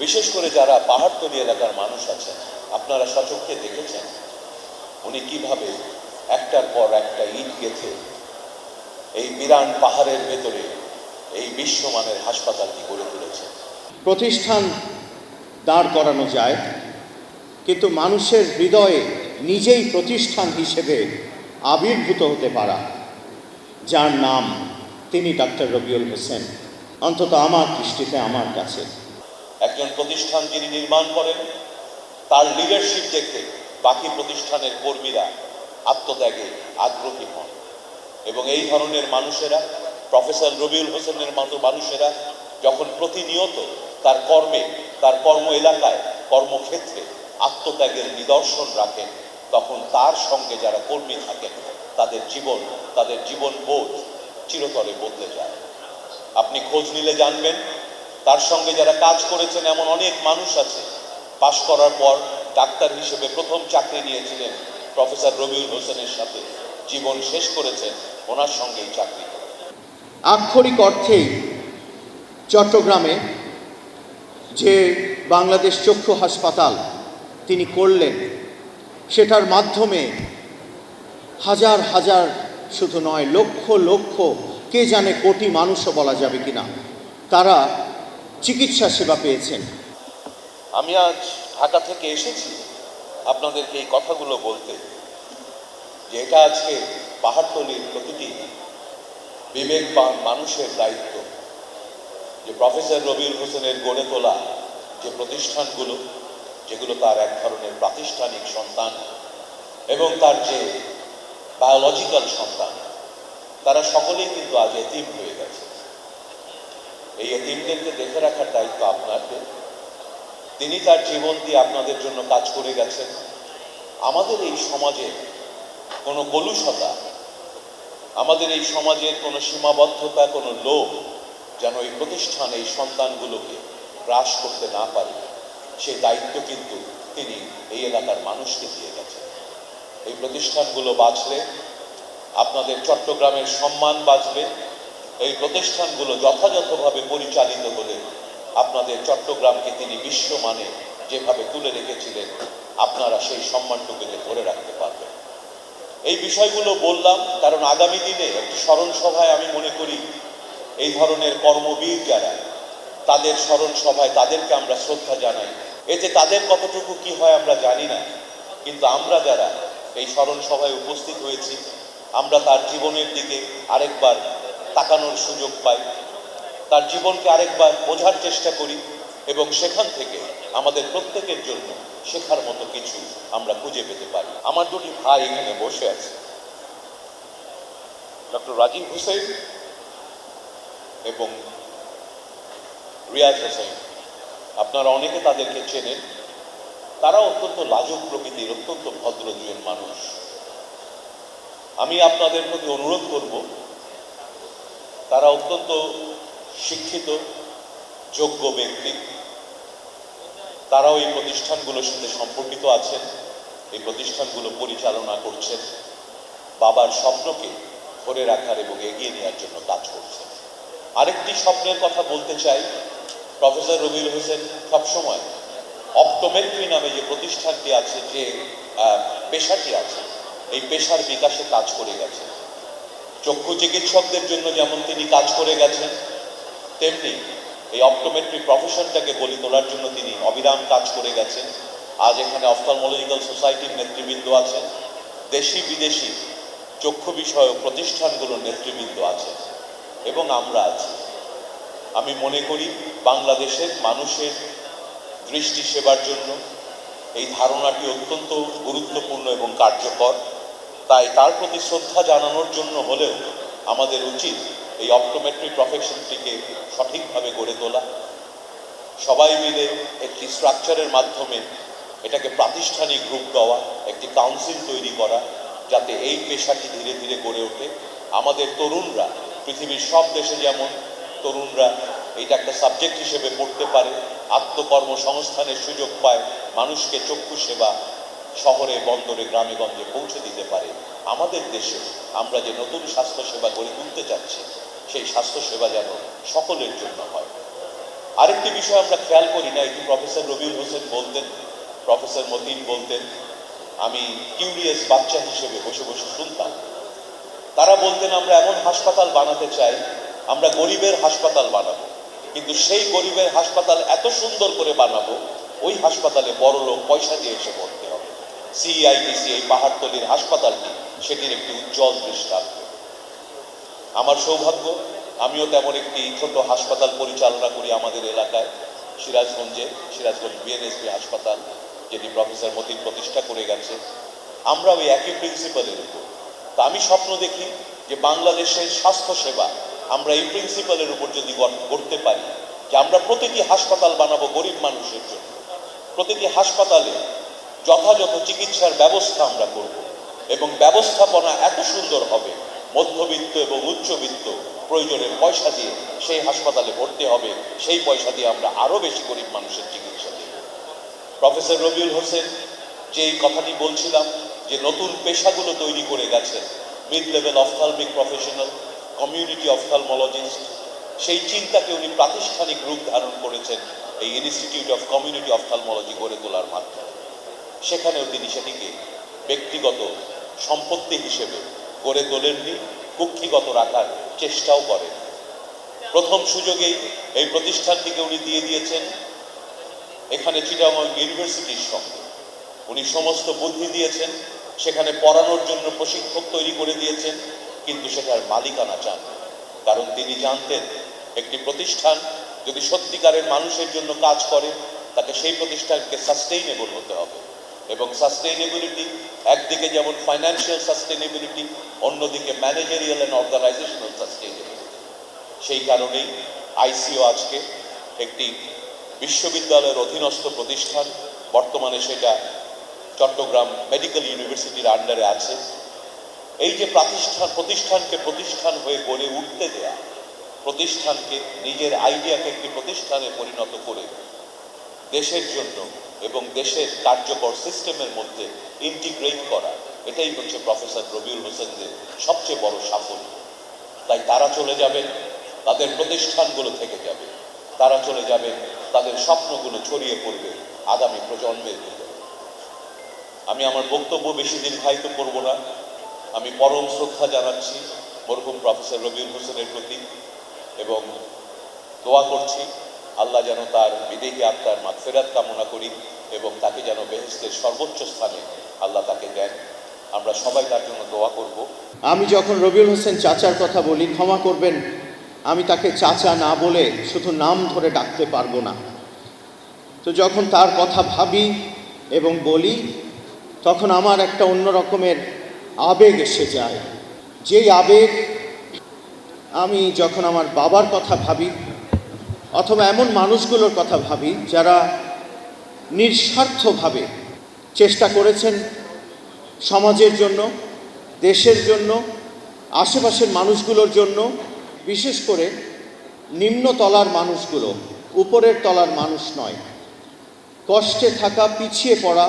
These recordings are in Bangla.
বিশেষ করে যারা পাহাড়তলি এলাকার মানুষ আছেন, আপনারা সচক্ষে দেখেছেন উনি কিভাবে একটার পর একটা ইট গেঁথে এই বিরান পাহাড়ের ভেতরে এই বিশ্বমানের হাসপাতালটি গড়ে তুলেছেন। প্রতিষ্ঠান দাঁড় করানো যায়, কিন্তু মানুষের হৃদয়ে নিজেই প্রতিষ্ঠান হিসেবে আবির্ভূত হতে পারা, যার নাম তিনি ডাক্তার রবিউল হোসেন, অন্তত আমার দৃষ্টিতে, আমার কাছে একজন প্রতিষ্ঠান যিনি নির্মাণ করেন, তার লিডারশিপ দেখে বাকি প্রতিষ্ঠানের কর্মীরা আত্মত্যাগে আগ্রহী হন এবং এই ধরনের মানুষেরা, প্রফেসর রবিউল হোসেনের মতো মানুষেরা যখন প্রতিনিয়ত তার কর্মে, তার কর্ম এলাকায়, কর্মক্ষেত্রে আত্মত্যাগের নিদর্শন রাখেন, তখন তার সঙ্গে যারা কর্মী থাকেন তাদের জীবন বোধ চিরতরে বদলে যায়। আপনি খোঁজ নিলে জানবেন তার সঙ্গে যারা কাজ করেছেন এমন অনেক মানুষ আছে, পাশ করার পর ডাক্তার হিসেবে প্রথম চাকরি নিয়েছিলেন প্রফেসর রবিউল হোসেনের সাথে, জীবন শেষ করেছেন ওনার সঙ্গেই চাকরি করে। আক্ষরিক অর্থেই চট্টগ্রামে যে বাংলাদেশ চক্ষু হাসপাতাল তিনি করলেন, সেটার মাধ্যমে হাজার হাজার, শুধু নয় লক্ষ লক্ষ, কে জানে কোটি মানুষও বলা যাবে কিনা, তারা চিকিৎসা সেবা পেয়েছেন। আমি আজ ঢাকা থেকে এসেছি আপনাদেরকে এই কথাগুলো বলতে, যে এটা আজকে পাহাড়তলির প্রতিটি বিবেকবান মানুষের দায়িত্ব যে প্রফেসর রবিউল হোসেনের গড়ে তোলা যে প্রতিষ্ঠানগুলো, যেগুলো তার এক ধরনের প্রাতিষ্ঠানিক সন্তান এবং তার যে বায়োলজিক্যাল সন্তান, তারা সকলেই কিন্তু আজ এতিম হয়ে গেছে। এই এতিমদেরকে দেখে রাখার দায়িত্ব আপনাদের। তিনি তার জীবন দিয়ে আপনাদের জন্য কাজ করে গেছেন। আমাদের এই সমাজে কোনো কলুষতা, আমাদের এই সমাজের কোনো সীমাবদ্ধতা, কোনো লোভ যেন এই প্রতিষ্ঠান, এই সন্তানগুলোকে গ্রাস করতে না পারে, সেই দায়িত্ব কিন্তু তিনি এই এলাকার মানুষকে দিয়ে গেছেন। এই প্রতিষ্ঠানগুলো বাঁচলে আপনাদের চট্টগ্রামের সম্মান বাঁচবে। এই প্রতিষ্ঠানগুলো যথাযথভাবে পরিচালিত হলে আপনাদের চট্টগ্রামকে তিনি বিশ্বমানে যেভাবে তুলে রেখেছিলেন, আপনারা সেই সম্মানটুকুকে ধরে রাখতে পারবেন। এই বিষয়গুলো বললাম কারণ আগামী দিনে একটি স্মরণ সভায় আমি মনে করি এই ধরনের কর্মবীর যারা, তাদের স্মরণ সভায় তাদেরকে আমরা শ্রদ্ধা জানাই। এতে তাদের কতটুকু কি হয় আমরা জানি না, কিন্তু আমরা যারা এই স্মরণ সভায় উপস্থিত হয়েছি, আমরা তার জীবনের দিকে আরেকবার তাকানোর সুযোগ পাই, তার জীবনকে আরেকবার বোঝার চেষ্টা করি এবং সেখান থেকে আমাদের প্রত্যেকের জন্য শেখার মতো কিছু আমরা খুঁজে পেতে পারি। আমার দুটি ভাই এখানে বসে আছে, ডক্টর রাজীব হোসেন এবং রিয়াজ হোসেন। আপনারা অনেকে তাদেরকে চেনেন। তারা অত্যন্ত লাজুক প্রকৃতির, অত্যন্ত ভদ্র দুজন মানুষ। আমি আপনাদের প্রতি অনুরোধ করব, তারা অত্যন্ত শিক্ষিত, যোগ্য ব্যক্তি। তারাও এই প্রতিষ্ঠানগুলোর সাথে সম্পর্কিত আছেন, এই প্রতিষ্ঠানগুলো পরিচালনা করছেন, বাবার স্বপ্নকে ধরে রাখার এবং এগিয়ে নেওয়ার জন্য কাজ করছেন। আরেকটি স্বপ্নের কথা বলতে চাই। প্রফেসর রবিউল হোসেন সবসময় অপটোমেট্রি নামে যে প্রতিষ্ঠানটি আছে, যে পেশাটি আছে, এই পেশার বিকাশে কাজ করে গেছেন। চক্ষু চিকিৎসকদের জন্য যেমন তিনি কাজ করে গেছেন, তেমনি এই অপটোমেট্রি প্রফেশনটাকে গড়ে তোলার জন্য তিনি অবিরাম কাজ করে গেছেন। আজ এখানে অফথলমোলজিক্যাল সোসাইটির নেতৃবৃন্দ আছেন, দেশি বিদেশি চক্ষু বিষয়ক প্রতিষ্ঠানগুলোর নেতৃবৃন্দ আছেন এবং আমরা আছি। আমি মনে করি বাংলাদেশের মানুষের দৃষ্টি সেবার জন্য এই ধারণাটি অত্যন্ত গুরুত্বপূর্ণ এবং কার্যকর। তাই তার প্রতি শ্রদ্ধা জানানোর জন্য হলেও আমাদের উচিত এই অপটোমেট্রি প্রফেশনটিকে সঠিকভাবে গড়ে তোলা, সবাই মিলে একটি স্ট্রাকচারের মাধ্যমে এটাকে প্রাতিষ্ঠানিক রূপ দেওয়া, একটি কাউন্সিল তৈরি করা, যাতে এই পেশাটি ধীরে ধীরে গড়ে ওঠে। আমাদের তরুণরা, পৃথিবীর সব দেশে যেমন তরুণরা এইটা একটা সাবজেক্ট হিসেবে পড়তে পারে, আত্মকর্মসংস্থানের সুযোগ পায়, মানুষকে চক্ষু সেবা শহরে, বন্দরে, গ্রামে গঞ্জে পৌঁছে দিতে পারে, আমাদের দেশে আমরা যে নতুন স্বাস্থ্যসেবা গড়ে তুলতে যাচ্ছি, সেই স্বাস্থ্যসেবা যেন সকলের জন্য হয়। আরেকটি বিষয় আমরা খেয়াল করি না, এটি প্রফেসর রবিউল হোসেন বলতেন, প্রফেসর মতিন বলতেন, আমি কিউরিয়াস বাচ্চা হিসেবে বসে বসে শুনতাম। তারা বলতেন আমরা এমন হাসপাতাল বানাতে চাই, আমরা গরিবের হাসপাতাল বানাবো, কিন্তু সেই গরিবের হাসপাতাল এত সুন্দর করে বানাবো, ওই হাসপাতালে বড় লোক পয়সা দিয়ে এসে পড়তে হবে। সিআইডিসি এই পাহাড়তলির হাসপাতালটি সেটির একটি উজ্জ্বল দৃষ্টান্ত। আমার সৌভাগ্য, আমিও তেমন একটি ছোট হাসপাতাল পরিচালনা করি আমাদের এলাকায়, সিরাজগঞ্জ বিএনএসপি হাসপাতাল, যেটি প্রফেসর মতিন প্রতিষ্ঠা করে গেছে। আমরা ওই একই প্রিন্সিপালের উপর। তা আমি স্বপ্ন দেখি যে বাংলাদেশের স্বাস্থ্য সেবা আমরা এই প্রিন্সিপালের উপর যদি করতে পারি, যে আমরা প্রতিটি হাসপাতাল বানাবো গরিব মানুষের জন্য, প্রতিটি হাসপাতালে যথাযথ চিকিৎসার ব্যবস্থা আমরা করব, এবং ব্যবস্থাপনা এত সুন্দর হবে, মধ্যবিত্ত এবং উচ্চবিত্ত প্রয়োজনে পয়সা দিয়ে সেই হাসপাতালে ভর্তি হবে, সেই পয়সা দিয়ে আমরা আরও বেশি গরিব মানুষের চিকিৎসা দেব। প্রফেসর রবিউল হোসেন যে কথাটি বলছিলাম, যে নতুন পেশাগুলো তৈরি করে গেছেন, mid level ophthalmic professional, community ophthalmologist, সেই চিন্তাকে উনি প্রাতিষ্ঠানিক রূপ ধারণ করেছেন এই ইনস্টিটিউট অফ কমিউনিটি অফথালমোলজি গড়ে তোলার মাধ্যমে। সেখানেও তিনি সেটিকে ব্যক্তিগত সম্পত্তি হিসেবে গড়ে তোলেননি, কুক্ষিগত রাখার চেষ্টাও করেন। প্রথম সুযোগেই এই প্রতিষ্ঠানটিকে উনি দিয়ে দিয়েছেন এখানে চিটাগং ইউনিভার্সিটির সঙ্গে। উনি সমস্ত বুদ্ধি দিয়েছেন, সেখানে পড়ানোর জন্য প্রশিক্ষক তৈরি করে দিয়েছেন, কিন্তু সেটার মালিকানা চান। কারণ তিনি জানতেন একটি প্রতিষ্ঠান যদি সত্যিকারের মানুষের জন্য কাজ করে, তাকে সেই প্রতিষ্ঠানকে সাস্টেইনেবল হতে হবে। এবং সাস্টেইনেবিলিটি একদিকে যেমন ফাইন্যান্সিয়াল সাস্টেইনেবিলিটি, অন্যদিকে ম্যানেজারিয়াল অ্যান্ড অর্গানাইজেশনাল সাস্টেইনেবিলিটি। সেই কারণেই আইসিও আজকে একটি বিশ্ববিদ্যালয়ের অধীনস্থ প্রতিষ্ঠান, বর্তমানে সেটা চট্টগ্রাম মেডিকেল ইউনিভার্সিটির আন্ডারে আছে। এই যে প্রতিষ্ঠানকে প্রতিষ্ঠান হয়ে গড়ে উঠতে দেয়া, প্রতিষ্ঠানকে নিজের আইডিয়াকে একটি প্রতিষ্ঠানে পরিণত করে দেশের জন্য এবং দেশের কার্যকর সিস্টেমের মধ্যে ইন্টিগ্রেট করা, এটাই হচ্ছে প্রফেসর রবিউল হোসেনদের সবচেয়ে বড় সাফল্য। তাই তারা চলে যাবেন, তাদের প্রতিষ্ঠানগুলো থেকে যাবে, তারা চলে যাবেন, তাদের স্বপ্নগুলো ছড়িয়ে পড়বে আগামী প্রজন্মের ভিতরে। আমি আমার বক্তব্য বেশি দীর্ঘায়িত করব না। আমি পরম শ্রদ্ধা জানাচ্ছি মরহুম প্রফেসর রবিউল হোসেনের প্রতি, এবং দোয়া করছি আল্লাহ যেন তার বিদেহী আত্মার মাগফিরাত কামনা করি, এবং তাকে যেন বেহেশতের সর্বোচ্চ স্থানে আল্লাহ তাকে দেন। আমরা সবাই তার জন্য দোয়া করব। আমি যখন রবিউল হোসেন চাচার কথা বলি, ক্ষমা করবেন, আমি তাকে চাচা না বলে শুধু নাম ধরে ডাকতে পারবো না। তো যখন তার কথা ভাবি এবং বলি, তখন আমার একটা অন্য রকমের আবেগ এসে যায়। যেই আবেগ আমি যখন আমার বাবার কথা ভাবি, অথবা এমন মানুষগুলোর কথা ভাবি যারা নিঃস্বার্থভাবে চেষ্টা করেছেন সমাজের জন্য, দেশের জন্য, আশেপাশের মানুষগুলোর জন্য, বিশেষ করে নিম্ন তলার মানুষগুলো, উপরের তলার মানুষ নয়, কষ্টে থাকা, পিছিয়ে পড়া,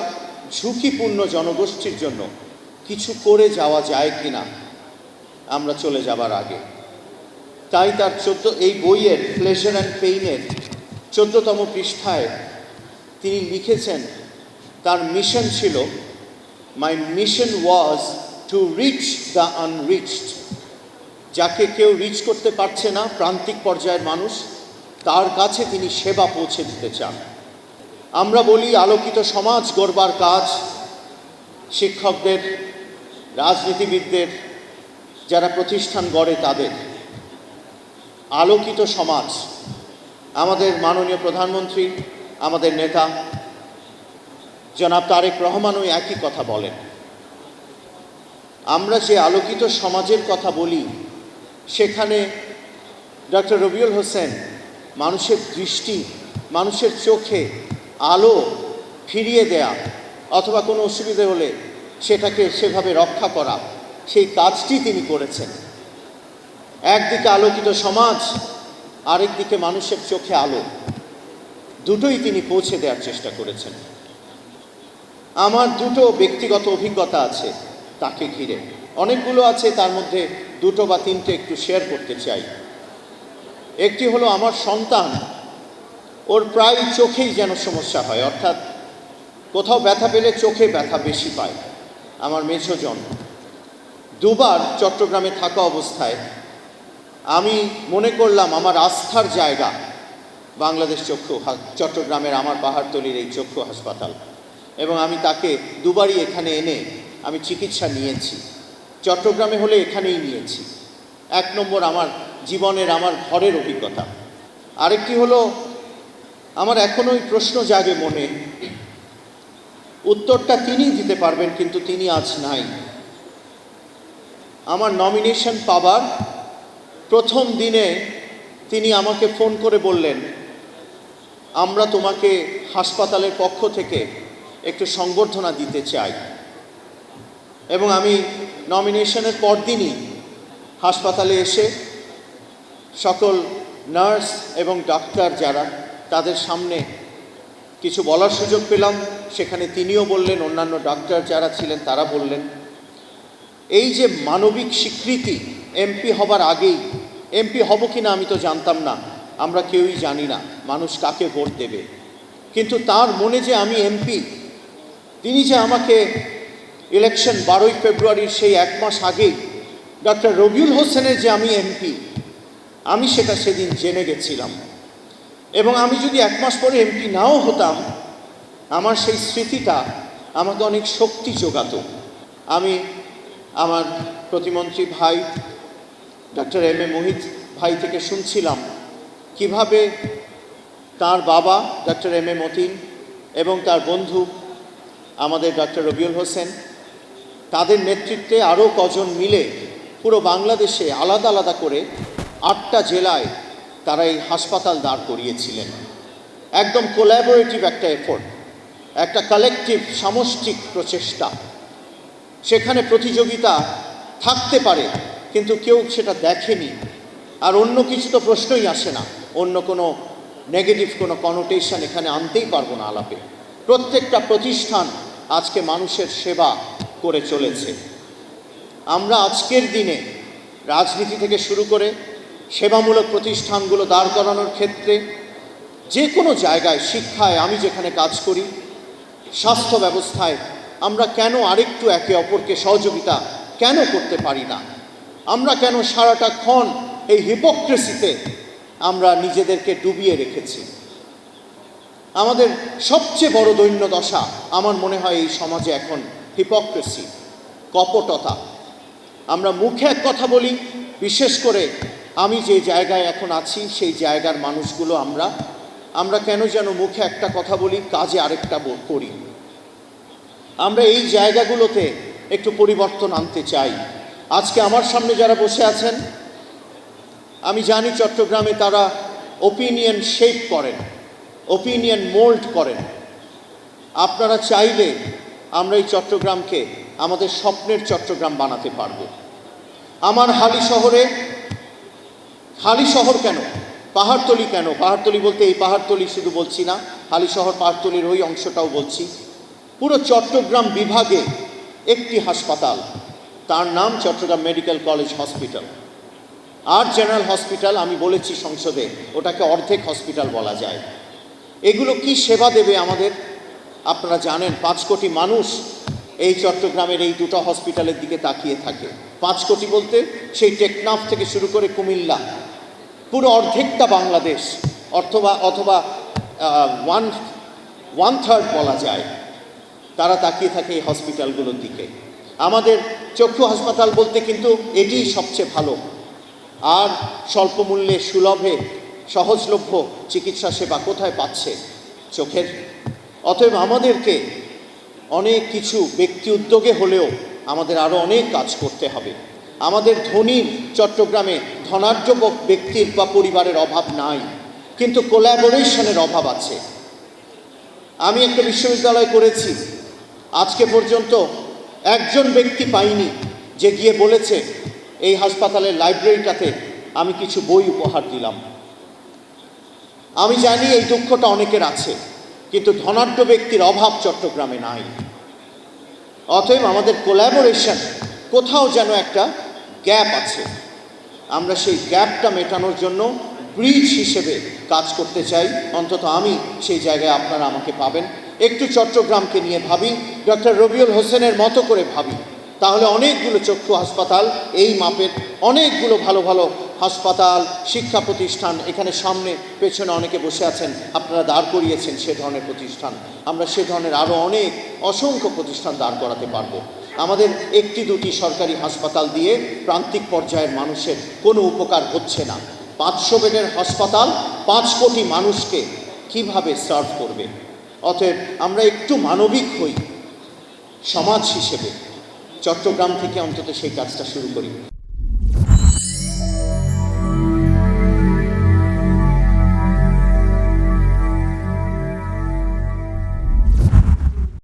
ঝুঁকিপূর্ণ জনগোষ্ঠীর জন্য কিছু করে যাওয়া যায় কিনা আমরা চলে যাবার আগে। তাই তার এই বইয়ের প্লেজার অ্যান্ড পেইনের 14তম পৃষ্ঠায় তিনি লিখেছেন, তার মিশন ছিল, my mission was to reach the unreached. যাকে কেউ রিচ করতে পারছে না, প্রান্তিক পর্যায়ের মানুষ, তার কাছে তিনি সেবা পৌঁছে দিতে চান। আমরা বলি আলোকিত সমাজ গড়বার কাজ শিক্ষকদের, রাজনীতিবিদদের, যারা প্রতিষ্ঠান গড়ে তাদের। আলোকিত সমাজ আমাদের মাননীয় প্রধানমন্ত্রী, আমাদের নেতা জনাব তারেক রহমানও একই কথা বলেন। আমরা যে আলোকিত সমাজের কথা বলি, সেখানে ডক্টর রবিউল হোসেন মানুষের দৃষ্টি, মানুষের চোখে আলো ফিরিয়ে দেয়া, অথবা কোনো অসুবিধে হলে সেটাকে সেভাবে রক্ষা করা, সেই কাজটি তিনি করেছেন। একদিকে আলোকিত সমাজ, আরেকদিকে মানুষের চোখে আলো, দুটোই তিনি পৌঁছে দেওয়ার চেষ্টা করেছেন। আমার দুটো ব্যক্তিগত অভিজ্ঞতা আছে তাকে ঘিরে, অনেকগুলো আছে, তার মধ্যে দুটো বা তিনটে একটু শেয়ার করতে চাই। একটি হলো, আমার সন্তান ওর প্রায় চোখেই যেন সমস্যা হয়, অর্থাৎ কোথাও ব্যথা পেলে চোখে ব্যথা বেশি পায়। আমার মেঝোজন দুবার চট্টগ্রামে থাকা অবস্থায় আমি মনে করলাম আমার আস্থার জায়গা বাংলাদেশ চট্টগ্রামের আমার পাহাড়তলির এই চক্ষু হাসপাতাল, এবং আমি তাকে দুবারই এখানে এনে আমি চিকিৎসা নিয়েছি। চট্টগ্রামে হলে এখানেই নিয়েছি। 1 নম্বর আমার জীবনের, আমার ঘরের অভিজ্ঞতা। আরেকটি হলো, আমার এখনো ওই প্রশ্ন জাগে মনে, উত্তরটা তিনিই দিতে পারবেন, কিন্তু তিনি আজ নাই। আমার নমিনেশন পাবার প্রথম দিনে তিনি আমাকে ফোন করে বললেন, আমরা তোমাকে হাসপাতালের পক্ষ থেকে একটু সংবর্ধনা দিতে চাই। এবং আমি নমিনেশনের পরদিনই হাসপাতালে এসে সকল নার্স এবং ডাক্তার যারা, তাদের সামনে কিছু বলার সুযোগ পেলাম। সেখানে তিনিও বললেন, অন্যান্য ডাক্তার যারা ছিলেন তারা বললেন। এই যে মানবিক স্বীকৃতি, এমপি হবার আগেই, এমপি হব কিনা আমি তো জানতাম না, আমরা কেউই জানি না মানুষ কাকে ভোট দেবে, কিন্তু তার মনে যে আমি এমপি, তিনি যে আমাকে ইলেকশন 12ই ফেব্রুয়ারির সেই 1 মাস আগেই ডক্টর রবিউল হোসেনের যে আমি এমপি, আমি সেটা সেদিন জেনে গেছিলাম। এবং আমি যদি 1 মাস পরে এমপি নাও হতাম, আমার সেই স্মৃতিটা আমাকে অনেক শক্তি যোগাতো। আমি আমার প্রতিমন্ত্রী ভাই ডক্টর এম এ মোহিত ভাই থেকে শুনছিলাম কিভাবে তার বাবা ডক্টর এম এ মতিন এবং তার বন্ধু আমাদের ডক্টর রবিউল হোসেন, তাদের নেতৃত্বে আরও কজন মিলে পুরো বাংলাদেশে আলাদা আলাদা করে 8টা জেলায় তারা এই হাসপাতাল দাঁড় করিয়েছিলেন। একদম কোল্যাবোরেটিভ একটা এফোর্ট, একটা কালেকটিভ সামষ্টিক প্রচেষ্টা। সেখানে প্রতিযোগিতা থাকতে পারে, কিন্তু কেউ সেটা দেখেনি। আর অন্য কিছু তো প্রশ্নই আসে না, অন্য কোনো নেগেটিভ কোনো কনোটেশন এখানে আনতেই পারবো না আলাপে। প্রত্যেকটা প্রতিষ্ঠান আজকে মানুষের সেবা করে চলেছে। আমরা আজকের দিনে রাজনীতি থেকে শুরু করে সেবামূলক প্রতিষ্ঠানগুলো দাঁড় করানোর ক্ষেত্রে, যে কোনো জায়গায়, শিক্ষায়, আমি যেখানে কাজ করি, স্বাস্থ্য ব্যবস্থায়, আমরা কেন আরেকটু একে অপরকে সহযোগিতা কেন করতে পারি না? আমরা কেন সারাটাক্ষণ এই হিপোক্রেসিতে আমরা নিজেদেরকে ডুবিয়ে রেখেছি? আমাদের সবচেয়ে বড় দৈন্যদশা আমার মনে হয় এই সমাজে এখন হিপোক্রেসি, কপটতা। আমরা মুখে এক কথা বলি, বিশেষ করে আমি যে জায়গায় এখন আছি সেই জায়গার মানুষগুলো আমরা কেন যেন মুখে একটা কথা বলি, কাজে আরেকটা করি। আমরা এই জায়গাগুলোতে একটু পরিবর্তন আনতে চাই। আজকে আমার সামনে যারা বসে আছেন, আমি জানি চট্টগ্রামে তারা ওপিনিয়ন শেপ করেন, ওপিনিয়ন মোল্ড করেন। আপনারা চাইলে আমরা এই চট্টগ্রামকে আমাদের স্বপ্নের চট্টগ্রাম বানাতে পারব। আমার হালিশহর কেন, পাহাড়তলি কেন? পাহাড়তলি বলতে এই পাহাড়তলি শুধু বলছি না, হালিশহর পাহাড়তলির ওই অংশটাও বলছি। পুরো চট্টগ্রাম বিভাগে একটি হাসপাতাল, তার নাম চট্টগ্রাম মেডিকেল কলেজ হসপিটাল। আর জেনারেল হসপিটাল, আমি বলেছি সংসদে, ওটাকে অর্ধেক হসপিটাল বলা যায়। এগুলো কি সেবা দেবে আমাদের? আপনারা জানেন 5 কোটি মানুষ এই চট্টগ্রামের এই 2টা হসপিটালের দিকে তাকিয়ে থাকে। 5 কোটি বলতে সেই টেকনাফ থেকে শুরু করে কুমিল্লা, পুরো অর্ধেকটা বাংলাদেশ, অথবা 1/3 বলা যায়, তারা তাকিয়ে থাকে এই হসপিটালগুলোর দিকে। আমাদের চক্ষু হাসপাতাল বলতে কিন্তু এটিই সবচেয়ে ভালো, আর স্বল্প মূল্যে সুলভে সহজলভ্য চিকিৎসা সেবা কোথায় পাচ্ছে? চোখের। অতএব আমাদেরকে অনেক কিছু ব্যক্তি উদ্যোগে হলেও আমাদের আরও অনেক কাজ করতে হবে। আমাদের ধনীর চট্টগ্রামে ধনাঢ্য ব্যক্তির বা পরিবারের অভাব নাই, কিন্তু কোল্যাবোরেশনের অভাব আছে। আমি একটা বিশ্ববিদ্যালয় করেছি, আজকে পর্যন্ত একজন ব্যক্তি পাইনি যে গিয়ে বলেছে এই হাসপাতালের লাইব্রেরিটাতে আমি কিছু বই উপহার দিলাম। আমি জানি এই দুঃখটা অনেকের আছে, কিন্তু ধনাঢ্য ব্যক্তির অভাব চট্টগ্রামে নাই। অতএব আমাদের কোল্যাবোরেশন কোথাও যেন একটা গ্যাপ আছে। আমরা সেই গ্যাপটা মেটানোর জন্য ব্রিজ হিসেবে কাজ করতে চাই। অন্তত আমি সেই জায়গায় আপনারা আমাকে পাবেন। একটু চট্টগ্রামকে নিয়ে ভাবি, ডক্টর রবিউল হোসেনের মতো করে ভাবি, তাহলে অনেকগুলো চক্ষু হাসপাতাল এই মাপের, অনেকগুলো ভালো ভালো হাসপাতাল, শিক্ষা প্রতিষ্ঠান, এখানে সামনে পেছনে অনেকে বসে আছেন, আপনারা দাঁড় করিয়েছেন সে ধরনের প্রতিষ্ঠান। আমরা সে ধরনের আরও অনেক অসংখ্য প্রতিষ্ঠান দাঁড় করাতে পারবো। আমাদের একটি দুটি সরকারি হাসপাতাল দিয়ে প্রান্তিক পর্যায়ের মানুষের কোনো উপকার হচ্ছে না। 500 বেডের হাসপাতাল 5 কোটি মানুষকে কিভাবে সার্ভ করবে? অতএব আমরা একটু মানবিক হই সমাজ হিসেবে, চট্টগ্রাম থেকে অন্তত সেই কাজটা শুরু করি।